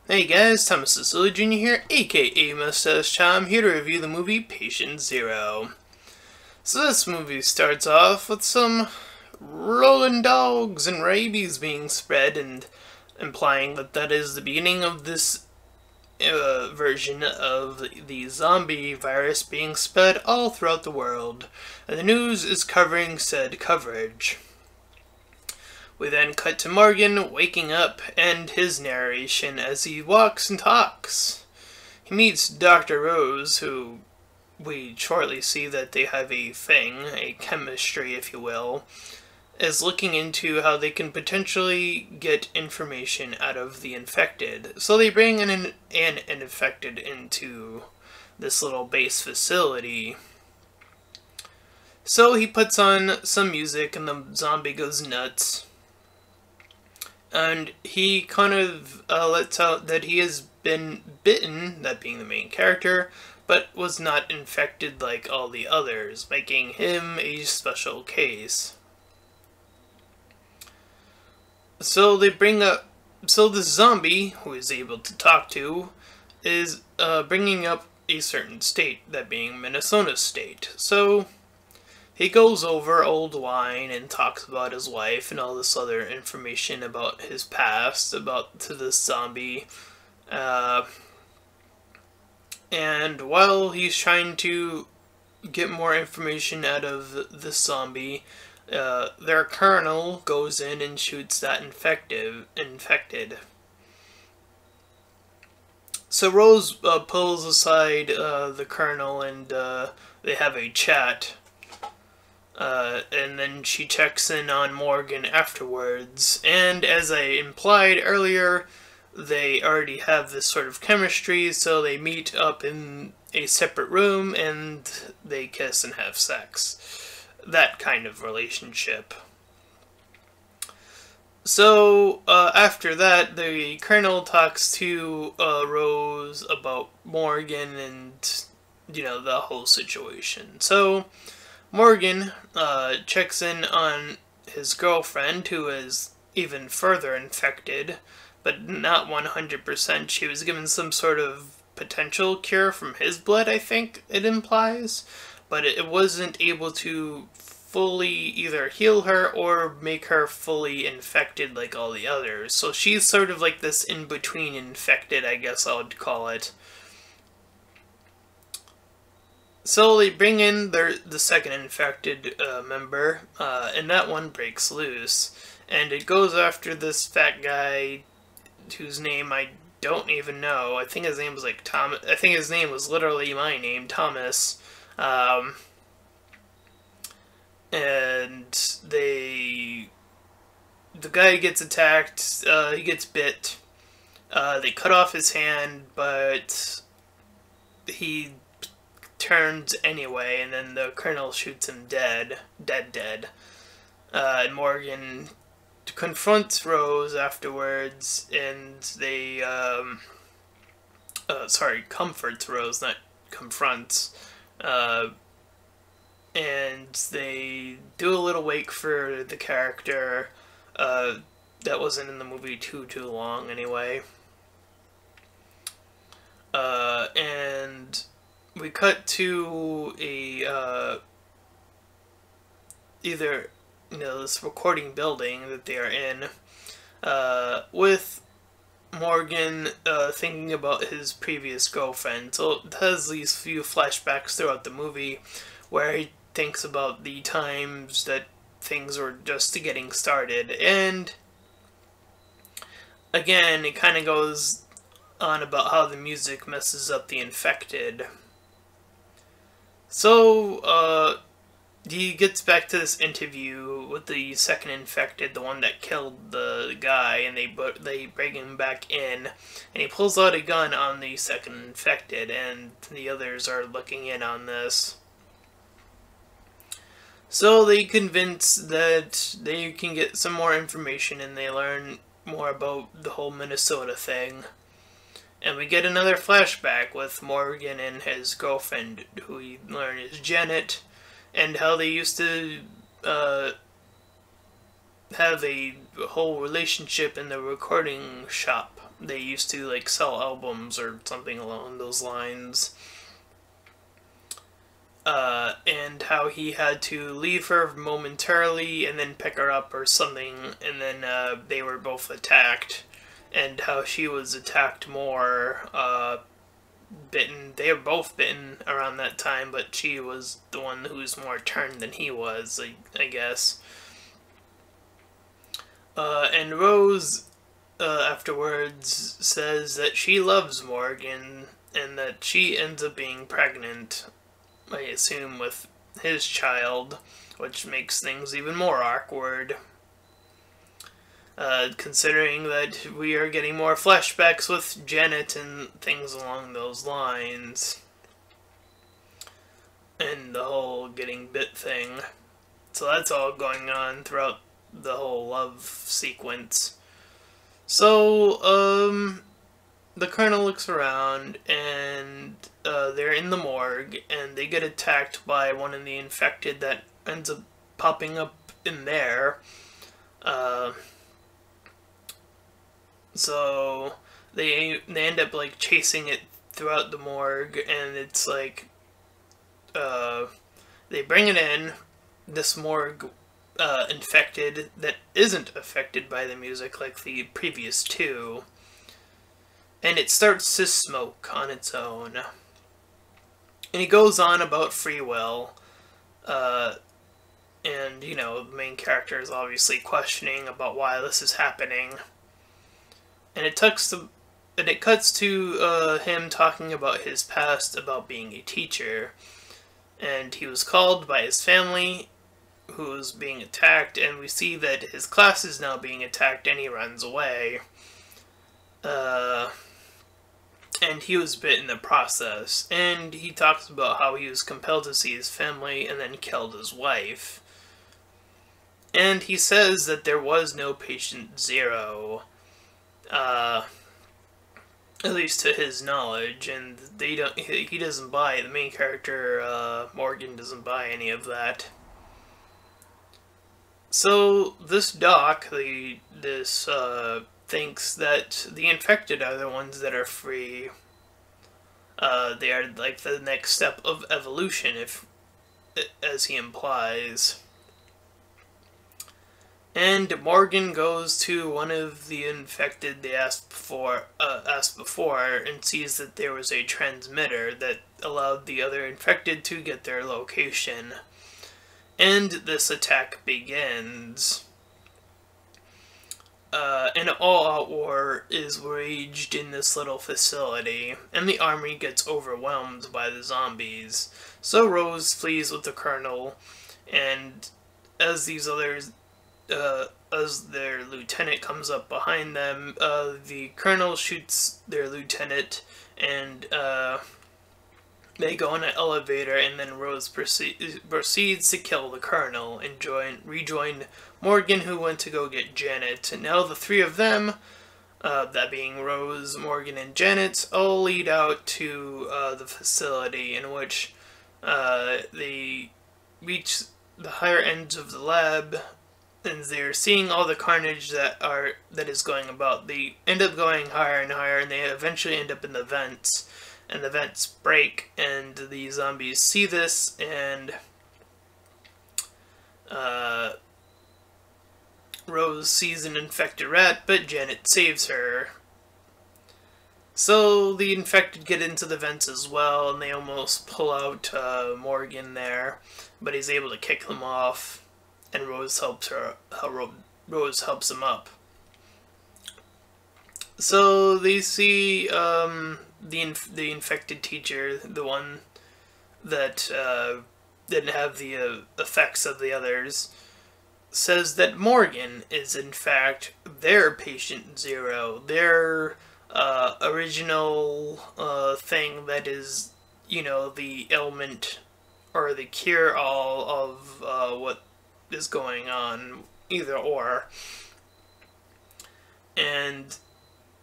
Hey guys, Thomas Cecilia Jr. here, aka Mustached. I'm here to review the movie Patient Zero. So this movie starts off with some rolling dogs and rabies being spread, and implying that that is the beginning of this version of the zombie virus being spread all throughout the world. And the news is covering said coverage. We then cut to Morgan waking up and his narration as he walks and talks. He meets Dr. Rose, who we shortly see that they have a thing, a chemistry if you will, is looking into how they can potentially get information out of the infected. So they bring an infected into this little base facility. So he puts on some music and the zombie goes nuts. And he kind of lets out that he has been bitten, that being the main character, but was not infected like all the others, making him a special case. So they bring up, so this zombie, who is able to talk to, is bringing up a certain state, that being Minnesota state. So he goes over old wine and talks about his wife and all this other information about his past, to this zombie. And while he's trying to get more information out of this zombie, their colonel goes in and shoots that infected. So Rose pulls aside the colonel and they have a chat. And then she checks in on Morgan afterwards, and as I implied earlier, they already have this sort of chemistry, so they meet up in a separate room and they kiss and have sex. That kind of relationship. So, after that, the colonel talks to Rose about Morgan and, the whole situation. So Morgan checks in on his girlfriend, who is even further infected, but not 100%. She was given some sort of potential cure from his blood, I think it implies, but it wasn't able to fully either heal her or make her fully infected like all the others. So she's sort of like this in-between infected, I guess I would call it. So they bring in the second infected member, and that one breaks loose. And it goes after this fat guy whose name I don't even know. I think his name was like Tom. I think his name was literally my name, Thomas. And the guy gets attacked. He gets bit. They cut off his hand, but he turns anyway, and then the colonel shoots him dead. And Morgan confronts Rose afterwards, and they, comforts Rose, not confronts, and they do a little wake for the character, that wasn't in the movie too long anyway, and we cut to a, either, this recording building that they are in, with Morgan, thinking about his previous girlfriend. So it has these few flashbacks throughout the movie, where he thinks about the times that things were just getting started, and again, it kind of goes on about how the music messes up the infected. So, he gets back to this interview with the second infected, the one that killed the guy, and they bring him back in, and he pulls out a gun on the second infected, and the others are looking in on this. So they convince that they can get some more information, and they learn more about the whole Minnesota thing. And we get another flashback with Morgan and his girlfriend, who we learn is Janet, and how they used to have a whole relationship in the recording shop. they used to like sell albums or something along those lines. And how he had to leave her momentarily and then pick her up or something, and then they were both attacked, and how she was attacked more, bitten. They were both bitten around that time, but she was the one who was more turned than he was, I guess. And Rose, afterwards, says that she loves Morgan, and that she ends up being pregnant, I assume, with his child, which makes things even more awkward. Considering that we are getting more flashbacks with Janet and things along those lines. And the whole getting bit thing. So that's all going on throughout the whole love sequence. So, the Colonel looks around, and they're in the morgue, and they get attacked by one of the infected that ends up popping up in there. So they end up like chasing it throughout the morgue, and it's like they bring it in, this morgue infected that isn't affected by the music like the previous two, and it starts to smoke on its own. And he goes on about free will, and you know, the main character is obviously questioning about why this is happening. And it cuts to him talking about his past, about being a teacher. And he was called by his family, who was being attacked, and we see that his class is now being attacked, and he runs away. And he was bit in the process. And he talks about how he was compelled to see his family, and then killed his wife. And he says that there was no patient zero. At least to his knowledge, and he doesn't buy, the main character, Morgan, doesn't buy any of that. So, this doc, thinks that the infected are the ones that are free. They are, like, the next step of evolution, as he implies. And Morgan goes to one of the infected they asked before, and sees that there was a transmitter that allowed the other infected to get their location. And this attack begins. An all-out war is waged in this little facility, and the army gets overwhelmed by the zombies. So Rose flees with the Colonel, and as these others... as their lieutenant comes up behind them, the Colonel shoots their lieutenant, and they go in an elevator, and then Rose proceeds to kill the Colonel and rejoin Morgan, who went to go get Janet. And now the three of them, that being Rose, Morgan, and Janet, all lead out to the facility, in which they reach the higher ends of the lab, and they're seeing all the carnage that is going about. They end up going higher and higher, and they eventually end up in the vents, and the vents break, and the zombies see this, and Rose sees an infected rat, but Janet saves her. So the infected get into the vents as well, and they almost pull out Morgan there, but he's able to kick them off. And Rose helps him up. So they see the infected teacher, the one that didn't have the effects of the others, says that Morgan is in fact their patient zero, their original thing that is, you know, the ailment or the cure-all of what is going on, either or. And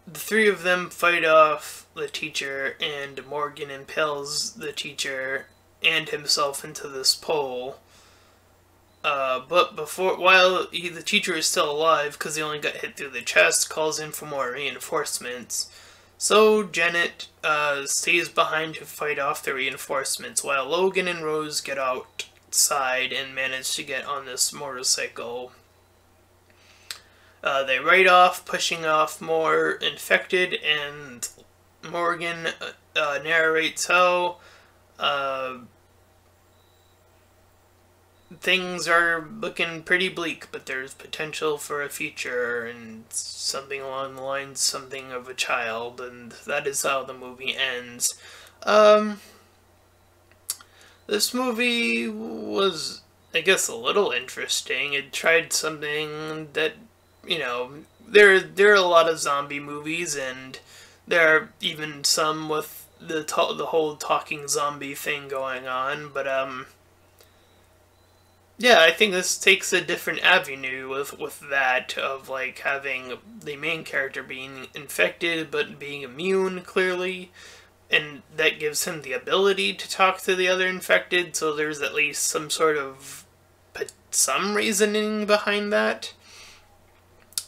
the three of them fight off the teacher, and Morgan impales the teacher and himself into this pole. But while the teacher is still alive, because he only got hit through the chest, calls in for more reinforcements. So Janet stays behind to fight off the reinforcements, while Logan and Rose get outside and manage to get on this motorcycle. They ride off, pushing off more infected, and Morgan narrates how things are looking pretty bleak, but there's potential for a future and something along the lines, something of a child, and that is how the movie ends. This movie was, I guess, a little interesting. It tried something that, there are a lot of zombie movies, and there are even some with the whole talking zombie thing going on, but yeah, I think this takes a different avenue with that, of like having the main character being infected but being immune, clearly, and that gives him the ability to talk to the other infected, so there's at least some sort of some reasoning behind that.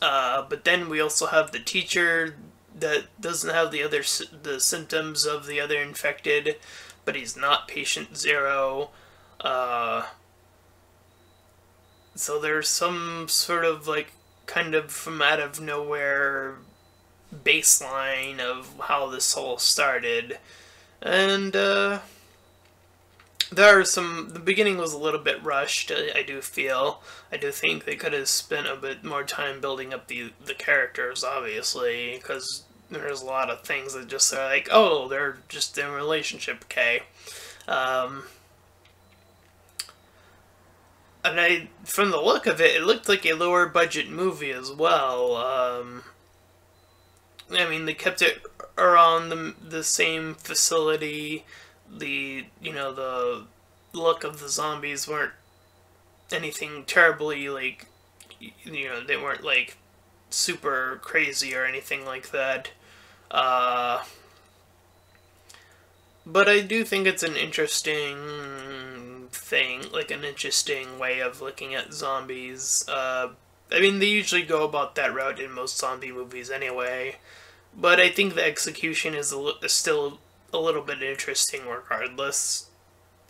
But then we also have the teacher that doesn't have the symptoms of the other infected, but he's not patient zero. So there's some sort of like kind of from out of nowhere baseline of how this all started. And there are the beginning was a little bit rushed, I do feel. I do think they could have spent a bit more time building up the characters, obviously, because there's a lot of things that just are like, oh, they're just in a relationship, okay. And from the look of it, it looked like a lower budget movie as well. I mean, they kept it around the same facility. The look of the zombies weren't anything terribly, like, they weren't like super crazy or anything like that. But I do think it's an interesting thing, like an interesting way of looking at zombies. I mean, they usually go about that route in most zombie movies anyway, but I think the execution is still a little bit interesting regardless,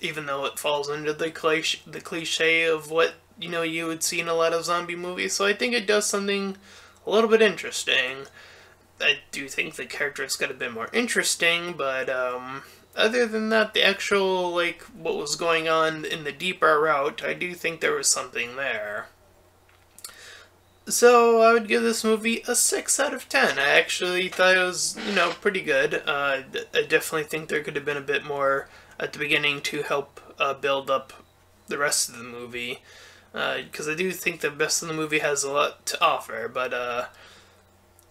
even though it falls under the cliche of what, you would see in a lot of zombie movies, so I think it does something a little bit interesting. I do think the characters got a bit more interesting, but, other than that, the actual, like, what was going on in the deeper route, I do think there was something there. So, I would give this movie a 6 out of 10. I actually thought it was, pretty good. I definitely think there could have been a bit more at the beginning to help build up the rest of the movie. Because I do think the rest of the movie has a lot to offer, but,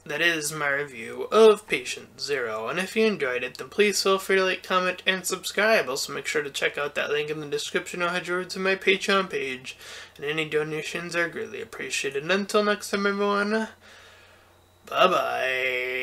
that is my review of Patient Zero, and if you enjoyed it, then please feel free to like, comment, and subscribe. Also, make sure to check out that link in the description or head over to my Patreon page, and any donations are greatly appreciated. And until next time, everyone, bye-bye.